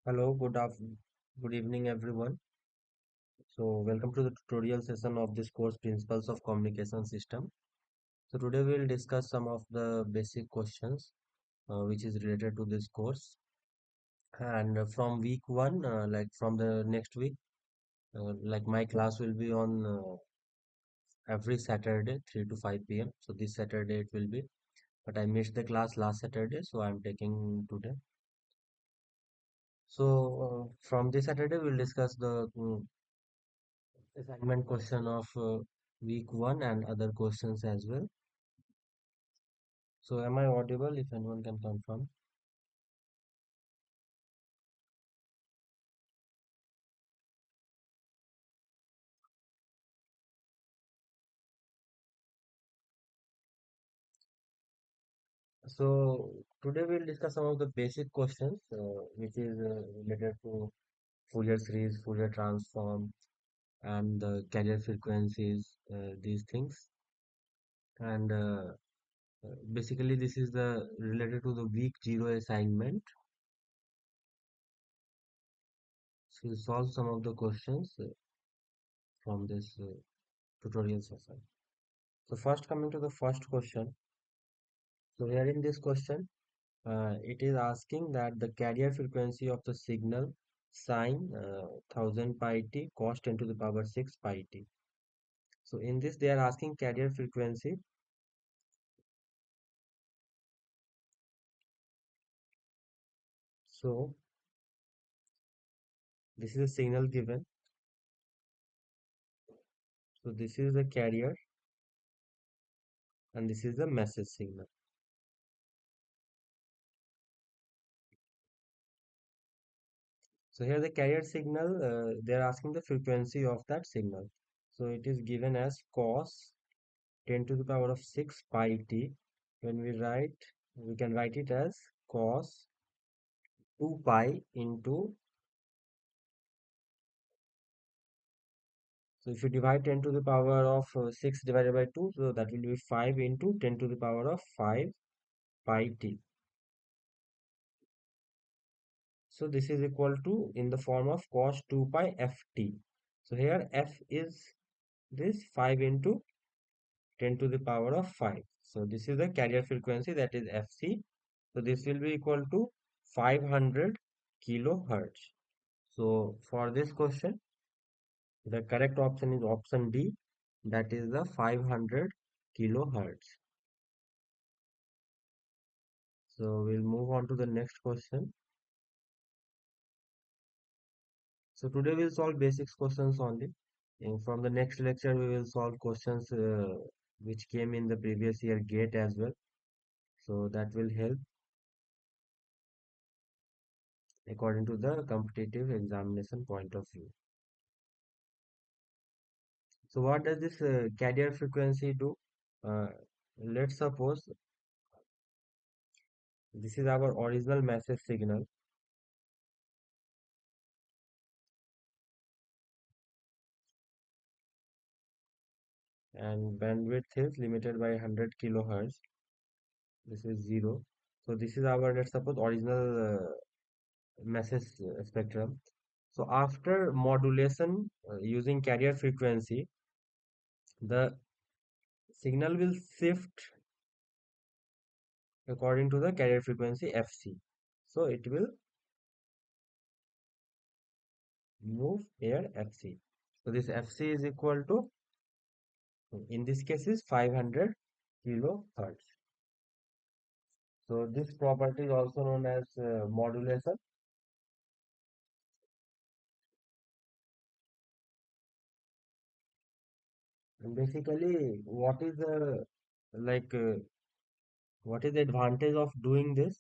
Hello, good evening, everyone. So, welcome to the tutorial session of this course, Principles of Communication System. So, today we will discuss some of the basic questions which is related to this course. And from week one, like from the next week, like my class will be on every Saturday, 3 to 5 p.m. So, this Saturday it will be, but I missed the class last Saturday, so I'm taking today. So, from this Saturday, we'll discuss the assignment question of week one and other questions as well. So am I audible if anyone can confirm? So today we'll discuss some of the basic questions which is related to Fourier series, Fourier transform and the carrier frequencies, these things. And basically this is the related to the week zero assignment. So we'll solve some of the questions from this tutorial session. So first coming to the first question. So here in this question, it is asking that the carrier frequency of the signal sine 1000 pi t cos 10 to the power 6 pi t. So in this they are asking carrier frequency. So this is a signal given. So this is the carrier and this is the message signal. So here the carrier signal, they are asking the frequency of that signal. So it is given as cos 10 to the power of 6 pi t. When we can write it as cos 2 pi into, so if you divide 10 to the power of 6 divided by 2, so that will be 5 into 10 to the power of 5 pi t. So this is equal to in the form of cos 2 pi ft. So here f is this 5 into 10 to the power of 5. So this is the carrier frequency, that is fc. So this will be equal to 500 kilohertz. So for this question, the correct option is option D, that is the 500 kilohertz. So we'll move on to the next question. So today we'll solve basics questions only. And from the next lecture, we will solve questions which came in the previous year GATE as well. So that will help according to the competitive examination point of view. So what does this carrier frequency do? Uh, let's suppose this is our original message signal, and bandwidth is limited by 100 kilohertz. This is 0. So this is our, let's suppose, original message spectrum. So after modulation using carrier frequency, the signal will shift according to the carrier frequency fc. So it will move here fc. So this fc is equal to, in this case, is 500 kilohertz. So this property is also known as modulation. And basically, like what is the advantage of doing this?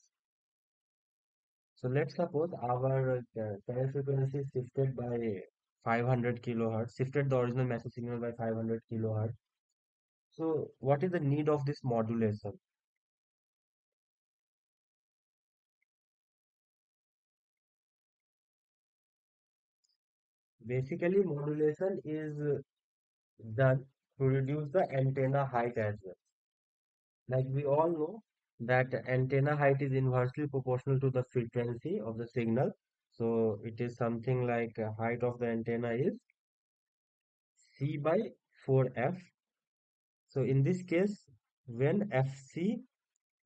So let's suppose our carrier frequency is shifted by 500 kilohertz, shifted the original message signal by 500 kilohertz. So what is the need of this modulation? Basically, modulation is done to reduce the antenna height as well. Like we all know that antenna height is inversely proportional to the frequency of the signal. So it is something like height of the antenna is C by 4F. So in this case, when FC,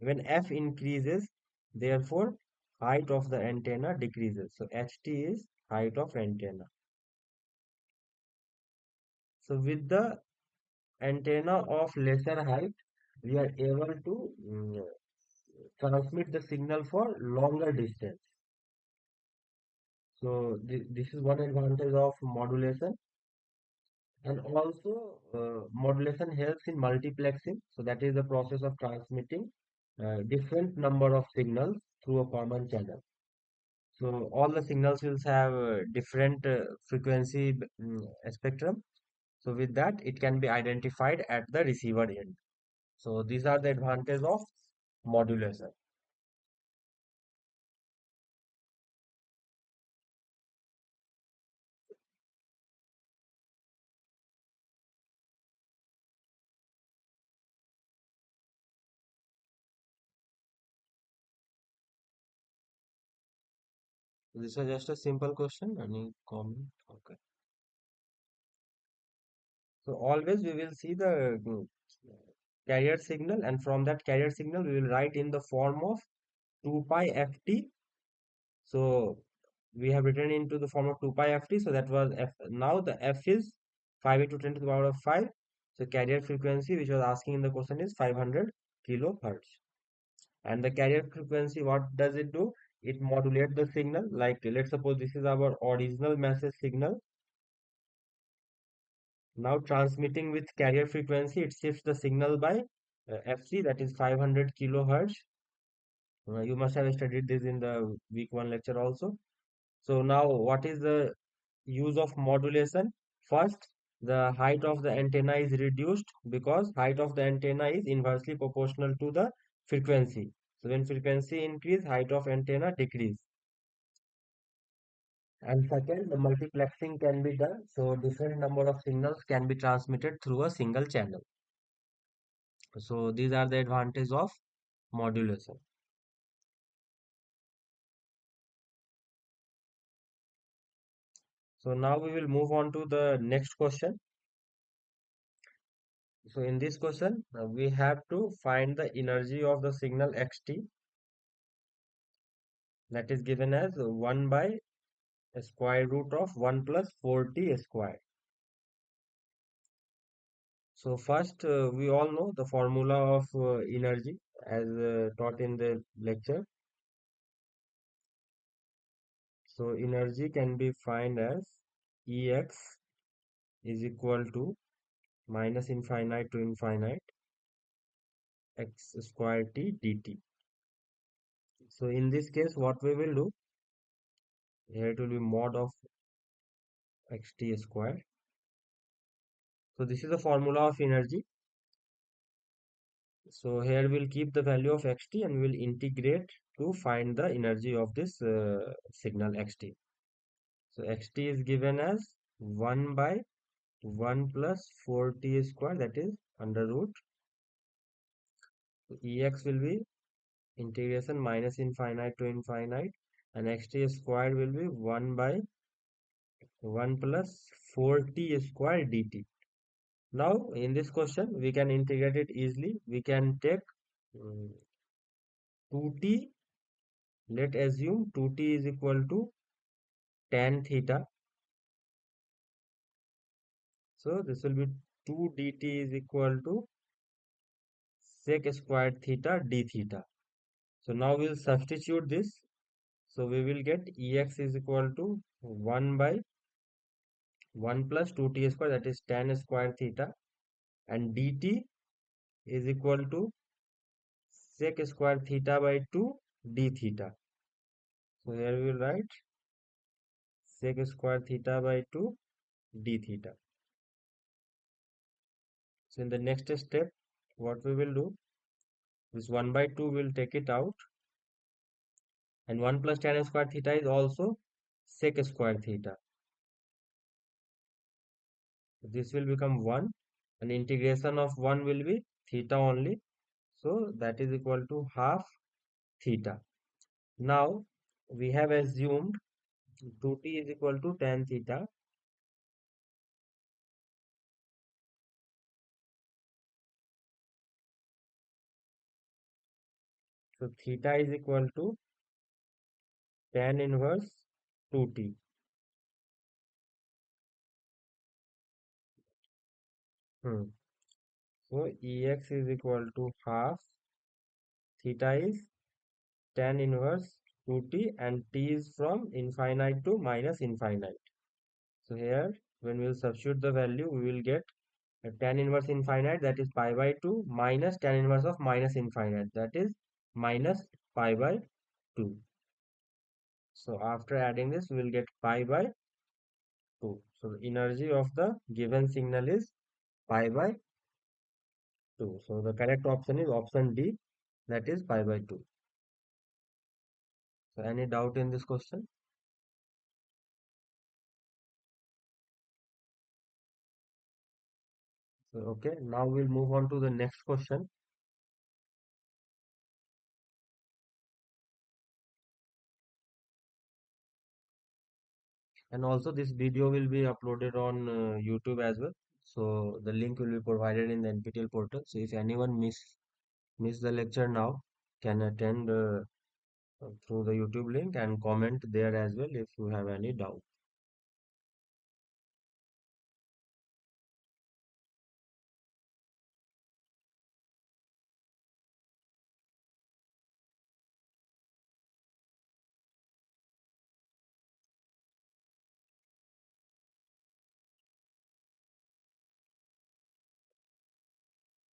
when F increases, therefore height of the antenna decreases. So HT is height of antenna. So with the antenna of lesser height, we are able to transmit the signal for longer distance. So this is one advantage of modulation. And also modulation helps in multiplexing. So that is the process of transmitting different number of signals through a common channel. So all the signals will have different frequency spectrum. So with that, it can be identified at the receiver end. So these are the advantages of modulation. This was just a simple question. Any comment? Okay. So always we will see the carrier signal, and from that carrier signal we will write in the form of 2 pi ft. So we have written into the form of 2 pi ft. So that was f. Now the f is 5 into 10 to the power of 5. So carrier frequency which was asking in the question is 500 kilohertz. And the carrier frequency, what does it do? It modulates the signal. Like let's suppose this is our original message signal. Now transmitting with carrier frequency, it shifts the signal by fc, that is 500 kilohertz. You must have studied this in the week 1 lecture also. So now what is the use of modulation? First, the height of the antenna is reduced because height of the antenna is inversely proportional to the frequency. So when frequency increase, height of antenna decrease. And second, the multiplexing can be done. So different number of signals can be transmitted through a single channel. So these are the advantages of modulation. So now we will move on to the next question. So in this question, we have to find the energy of the signal xt, that is given as 1 by square root of 1 plus 4t square. So first, we all know the formula of energy as taught in the lecture. So energy can be defined as Ex is equal to minus infinite to infinite x square t dt. So in this case, what we will do, here it will be mod of xt square. So this is the formula of energy. So here we'll keep the value of xt and we'll integrate to find the energy of this signal xt. So xt is given as 1 by 1 plus 4t square, that is under root. So ex will be integration minus infinite to infinite, and xt squared will be 1 by 1 plus 4t square dt. Now in this question we can integrate it easily. We can take 2t, let assume 2t is equal to tan theta. So this will be 2 dt is equal to sec squared theta d theta. So now we'll substitute this. So we will get Ex is equal to 1 by 1 plus 2t square, that is tan square theta. and dt is equal to sec square theta by 2 d theta. So here we will write sec square theta by 2 d theta. So in the next step, what we will do, this 1 by 2 will take it out, and 1 plus tan square theta is also sec square theta. This will become 1, and integration of 1 will be theta only. So that is equal to half theta. Now we have assumed 2t is equal to tan theta. So theta is equal to tan inverse 2t. So Ex is equal to half theta is tan inverse 2t, and t is from infinite to minus infinite. So here when we will substitute the value, we will get tan inverse infinite, that is pi by 2, minus tan inverse of minus infinite, that is minus pi by 2. So after adding this, we will get pi by 2. So the energy of the given signal is pi by 2. So the correct option is option D, that is pi by 2. So any doubt in this question? So okay, now we'll move on to the next question. And also this video will be uploaded on YouTube as well. So the link will be provided in the NPTEL portal. So if anyone miss the lecture now, can attend through the YouTube link and comment there as well if you have any doubt.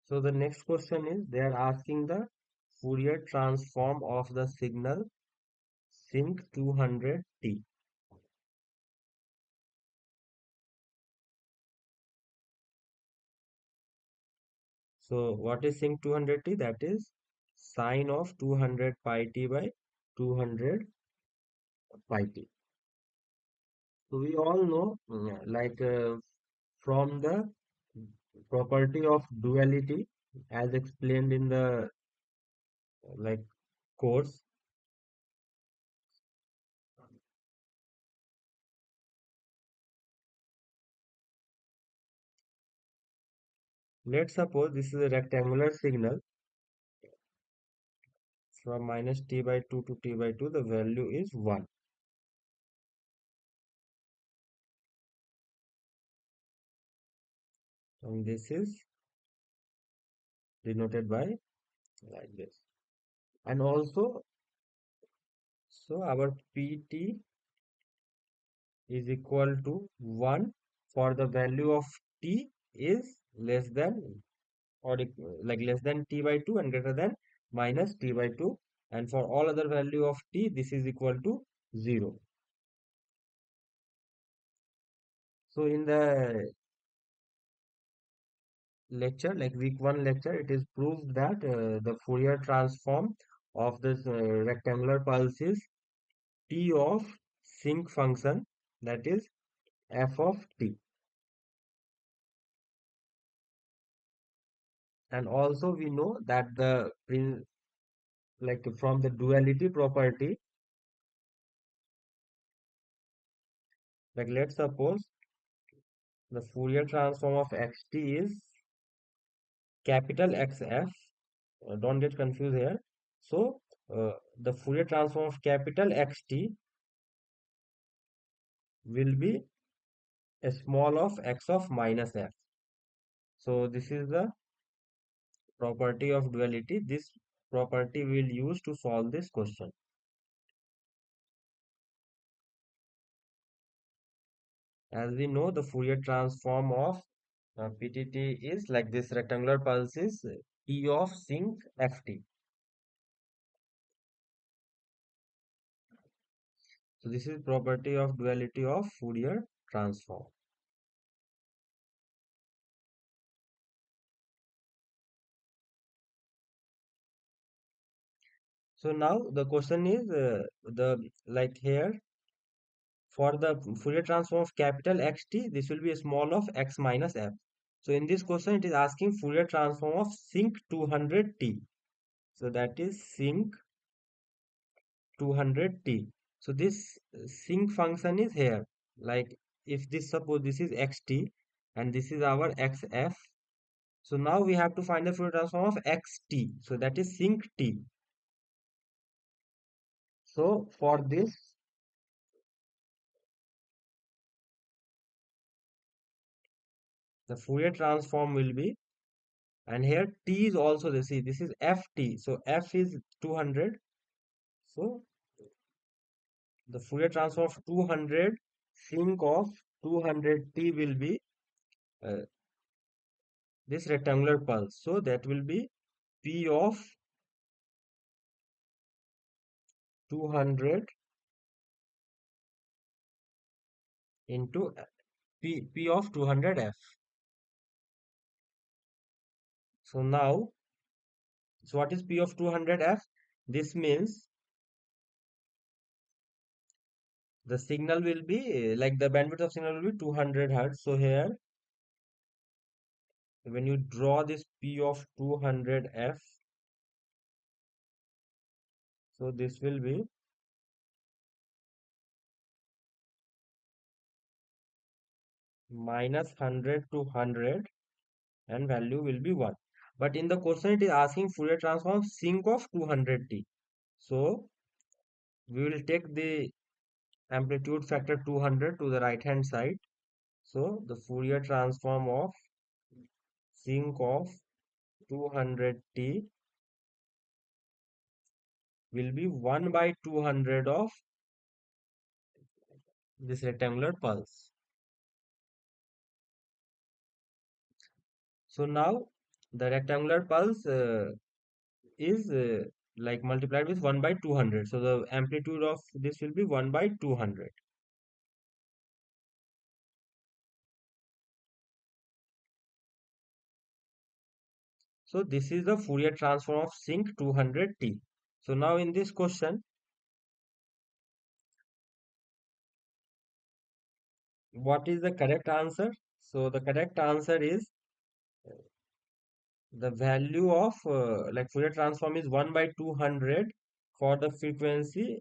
So the next question is, they are asking the Fourier transform of the signal sync 200t. So what is sync 200t? That is sine of 200 pi t by 200 pi t. So we all know, from the property of duality as explained in the like course. Let's suppose this is a rectangular signal from minus t by 2 to t by 2. The value is 1. And this is denoted by like this. And also, so our pt is equal to 1 for the value of t is less than or like less than t by 2 and greater than minus t by 2, and for all other value of t this is equal to 0. So in the lecture, like week 1 lecture, it is proved that the Fourier transform of this rectangular pulse is t of sinc function, that is f of t. And also we know that the like from the duality property, like let's suppose the Fourier transform of xt is capital XF. Don't get confused here. So the Fourier transform of capital XT will be a small of x of minus f. So this is the property of duality. This property we'll use to solve this question. As we know, the Fourier transform of PTT is like this rectangular pulse is T of sinc FT. So this is property of duality of Fourier transform. So now the question is the like here for the Fourier transform of capital XT, this will be a small of x minus f. So in this question, it is asking Fourier transform of sinc 200t. So that is sinc 200t. So this sinc function is here. Like if this suppose this is xt and this is our xf. So now we have to find the Fourier transform of xt. So that is sinc t. So for this, the Fourier transform will be, and here t is also the, see, this is ft. So f is 200. So the Fourier transform of 200 sinc of 200t will be uh, this rectangular pulse. So that will be p of 200 into p of 200f. So now, so what is p of 200f? This means the signal will be like the bandwidth of signal will be 200 hertz. So here, when you draw this p of 200f, so this will be minus 100 to 100 and value will be 1. But in the question, it is asking Fourier transform sinc of 200t. So we will take the amplitude factor 200 to the right hand side. So the Fourier transform of sinc of 200t will be 1 by 200 of this rectangular pulse. So now the rectangular pulse is like multiplied with 1 by 200. So the amplitude of this will be 1 by 200. So this is the Fourier transform of sinc 200t. So now in this question, what is the correct answer? So the correct answer is the value of like Fourier transform is 1 by 200 for the frequency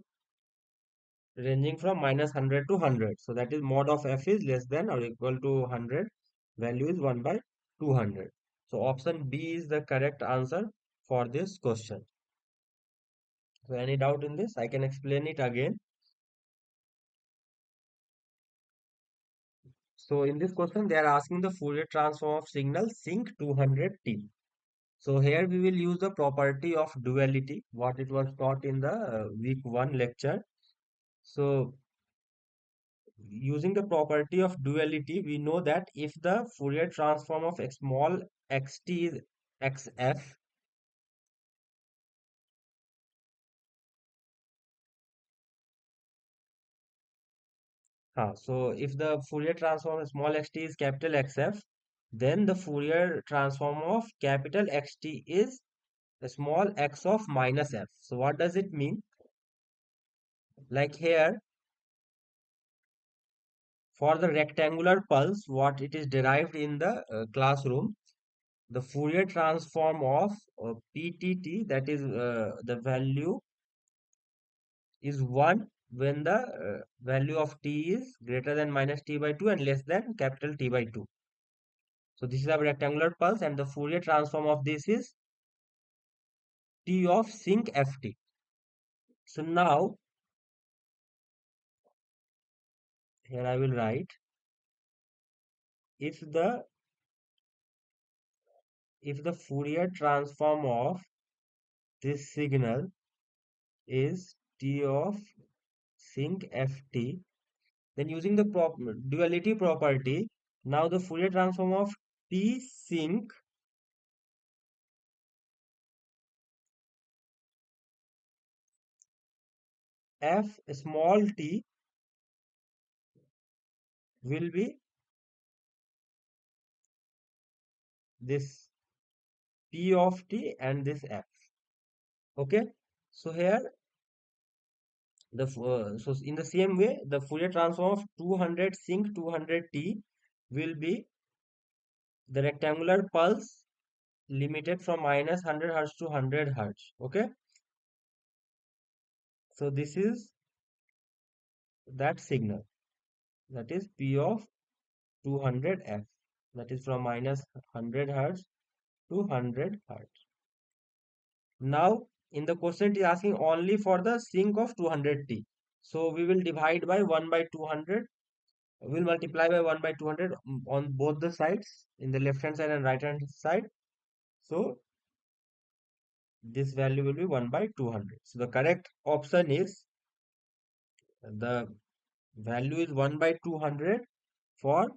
ranging from minus 100 to 100. So that is mod of f is less than or equal to 100. Value is 1 by 200. So option B is the correct answer for this question. So any doubt in this? I can explain it again. So in this question, they are asking the Fourier transform of signal sinc 200t. So here we will use the property of duality, what it was taught in the week 1 lecture. So using the property of duality, we know that if the Fourier transform of x small xt is xf, so if the Fourier transform of small xt is capital Xf, then the Fourier transform of capital XT is the small x of minus f. So what does it mean? Like here, for the rectangular pulse, what it is derived in the classroom, the Fourier transform of PTT, that is the value is 1 when the value of t is greater than minus t by 2 and less than capital T by 2. So this is a rectangular pulse and the Fourier transform of this is t of sinc ft. So now here I will write if the Fourier transform of this signal is t of sinc ft, then using the duality property, now the Fourier transform of T sync f small t will be this P of t and this f. Okay. So here so in the same way the Fourier transform of 200 sync 200t will be the rectangular pulse limited from minus 100 hertz to 100 hertz. Okay. So this is that signal, that is P of 200f, that is from minus 100 hertz to 100 hertz. Now in the question it is asking only for the sync of 200t. So we will divide by 1 by 200. We'll multiply by 1 by 200 on both the sides, in the left hand side and right hand side. So this value will be 1 by 200. So the correct option is, the value is 1 by 200 for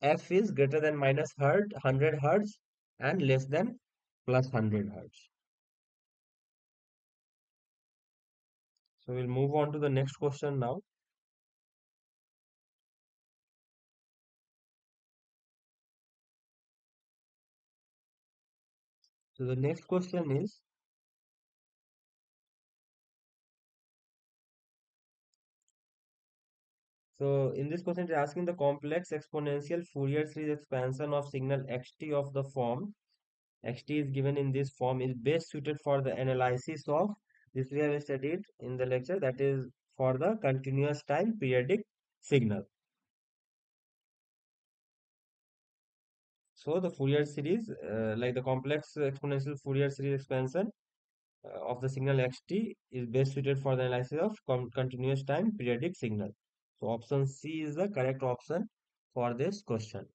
f is greater than minus 100 hertz and less than plus 100 hertz. So we'll move on to the next question now. So the next question is, so in this question it is asking the complex exponential Fourier series expansion of signal xt of the form xt is given in this form is best suited for the analysis of, this we have studied in the lecture, that is for the continuous time periodic signal. So the Fourier series, like the complex exponential Fourier series expansion of the signal xt is best suited for the analysis of continuous time periodic signal. So option C is the correct option for this question.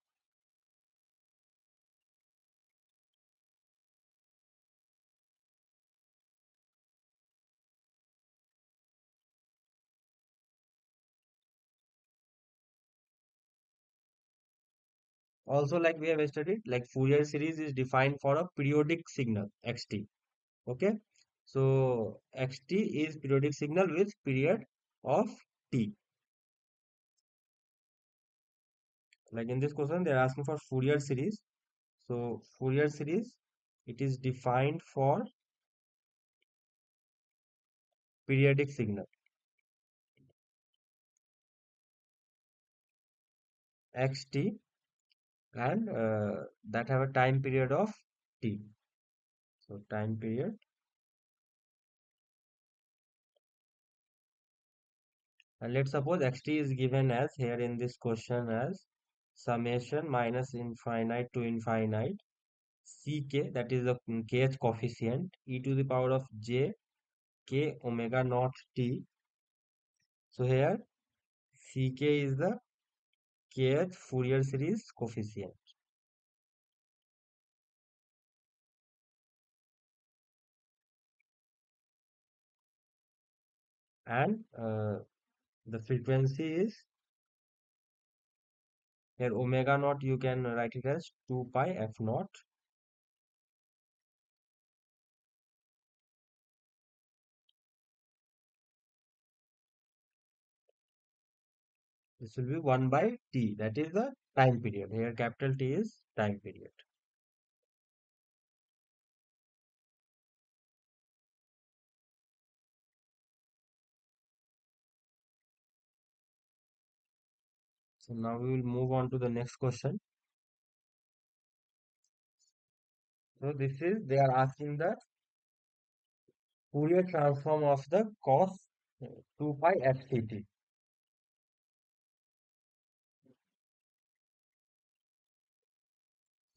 Also, like we have studied, like Fourier series is defined for a periodic signal xt. Okay, so xt is periodic signal with period of t. Like in this question they are asking for Fourier series. So Fourier series, it is defined for periodic signal xt and that have a time period of t. So time period, and let's suppose xt is given as here in this question as summation minus infinite to infinite ck, that is the kth coefficient, e to the power of j k omega naught t. So here ck is the kth Fourier series coefficient, and the frequency is, here omega naught you can write it as 2 pi f naught. This will be 1 by t, that is the time period. Here capital T is time period. So now we will move on to the next question. So this is, they are asking the Fourier transform of the cos 2 pi fct.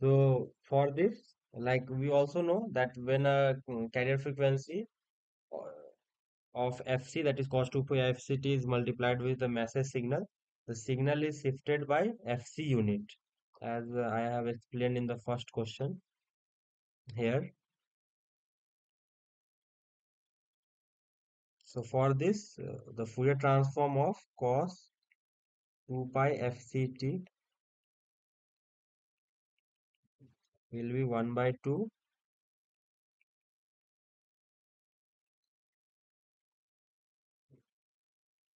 So for this, like we also know that when a carrier frequency of fc, that is cos 2 pi fct, is multiplied with the message signal, the signal is shifted by fc unit, as I have explained in the first question here. So for this, the Fourier transform of cos 2 pi fct will be 1 by 2.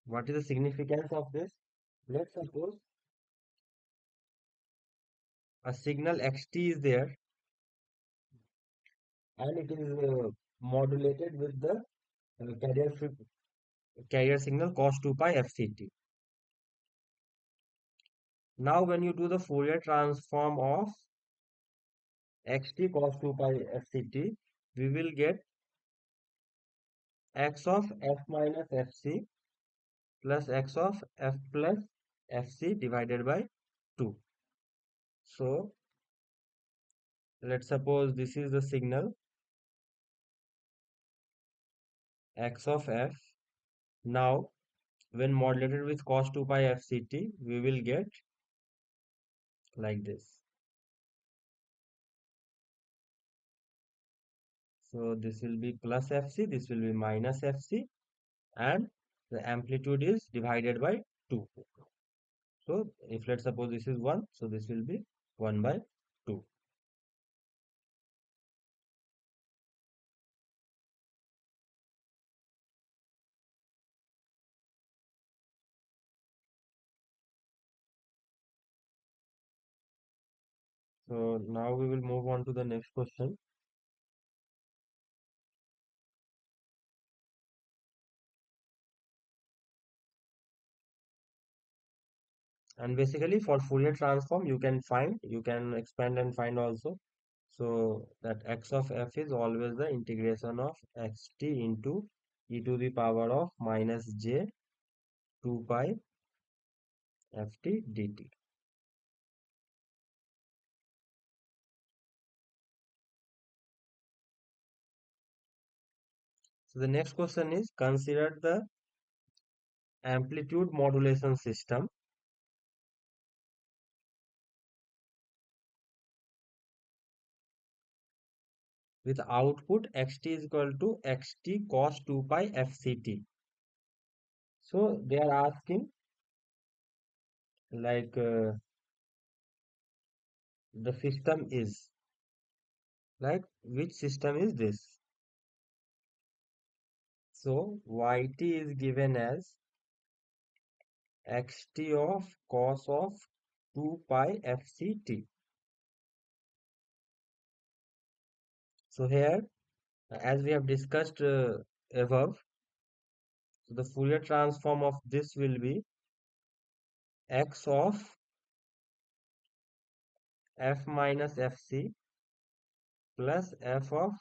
What is the significance of this? Let's suppose a signal xt is there and it is modulated with the carrier signal cos 2 pi fct. Now when you do the Fourier transform of xt cos 2 pi fct, we will get x of f minus fc plus x of f plus fc divided by 2. So let's suppose this is the signal x of f. Now when modulated with cos 2 pi fct, we will get like this. So this will be plus fc, this will be minus fc, and the amplitude is divided by 2. So if let's suppose this is 1, so this will be 1 by 2. So now we will move on to the next question. And basically for Fourier transform, you can expand and find also. So that x of f is always the integration of xt into e to the power of minus j 2 pi ft dt. So the next question is, consider the amplitude modulation system with output xt is equal to xt cos 2 pi fct. So they are asking like the system is like which system is this? So yt is given as xt of cos of 2 pi fct. So here, as we have discussed above, so the Fourier transform of this will be x of f minus fc plus f of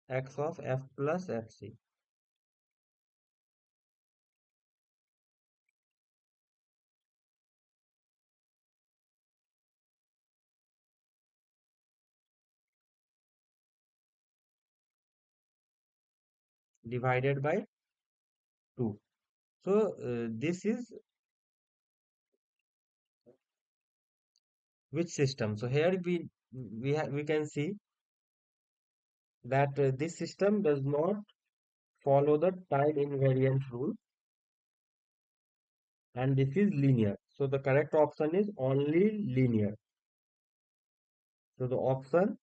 x of f plus fc divided by 2. So this is which system? So here we can see that this system does not follow the time invariant rule, and this is linear. So the correct option is only linear. So the option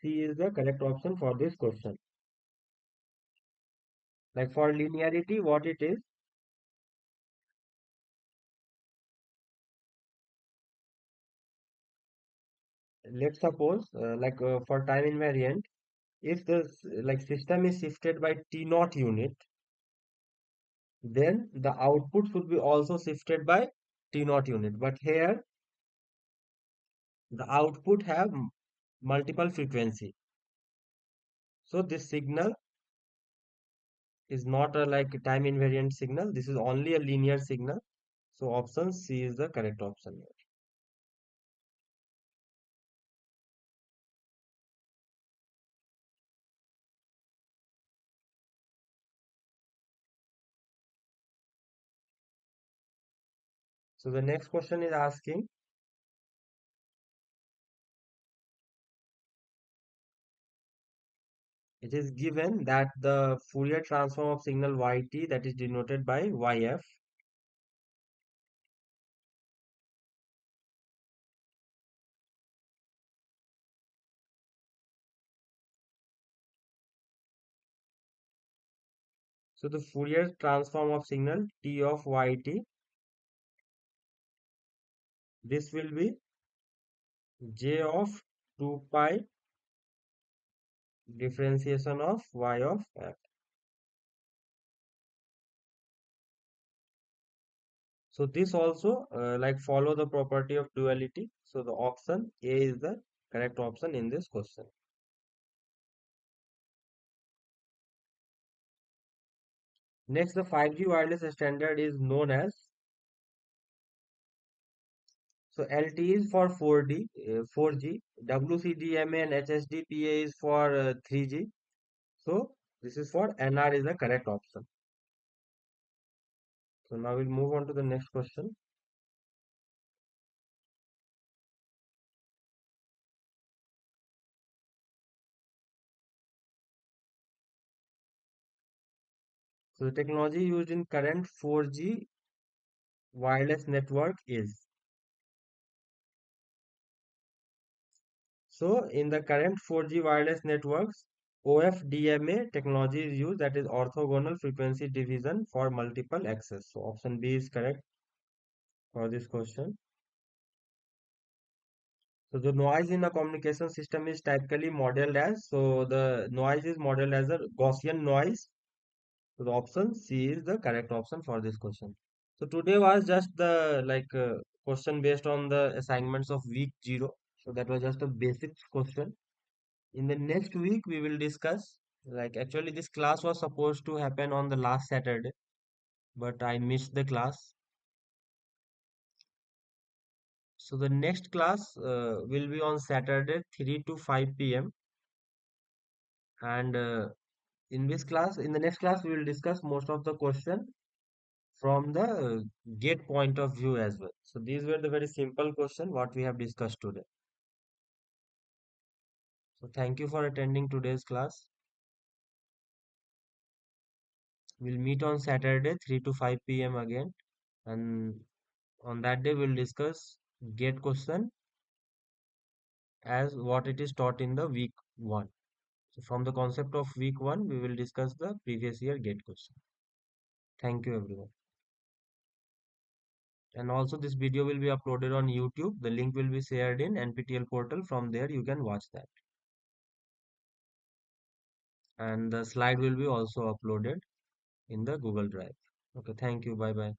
C is the correct option for this question. Like for linearity, what it is, let's suppose for time invariant, if the like system is shifted by T naught unit, then the output should be also shifted by T naught unit. But here the output have multiple frequency. So this signal is not a like time invariant signal. This is only a linear signal. So option C is the correct option here. So the next question is asking, it is given that the Fourier transform of signal yt, that is denoted by yf, So the Fourier transform of signal t of yt, this will be j of 2 pi differentiation of y of f. So this also like follow the property of duality. So the option A is the correct option in this question. Next, the 5G wireless standard is known as, so LT is for 4G, WCDMA and HSDPA is for 3G. So this is for NR is the correct option. So now we'll move on to the next question. So the technology used in current 4G wireless network is, so in the current 4G wireless networks, OFDMA technology is used, that is orthogonal frequency division for multiple access. So option B is correct for this question. So the noise in a communication system is typically modeled as, so the noise is modeled as a Gaussian noise. So the option C is the correct option for this question. So today was just the question based on the assignments of week 0. So that was just a basic question. In the next week, we will discuss, like actually this class was supposed to happen on the last Saturday, but I missed the class. So the next class will be on Saturday 3 to 5 p.m. And in the next class, we will discuss most of the question from the gate point of view as well. So these were the very simple question what we have discussed today. So thank you for attending today's class. We'll meet on Saturday 3 to 5 p.m. again, and on that day we'll discuss gate question as what it is taught in the week 1. So from the concept of week 1, we will discuss the previous year gate question. Thank you everyone. And also this video will be uploaded on YouTube. The link will be shared in NPTEL portal. From there you can watch that. And the slide will be also uploaded in the Google Drive. Okay, thank you. Bye bye.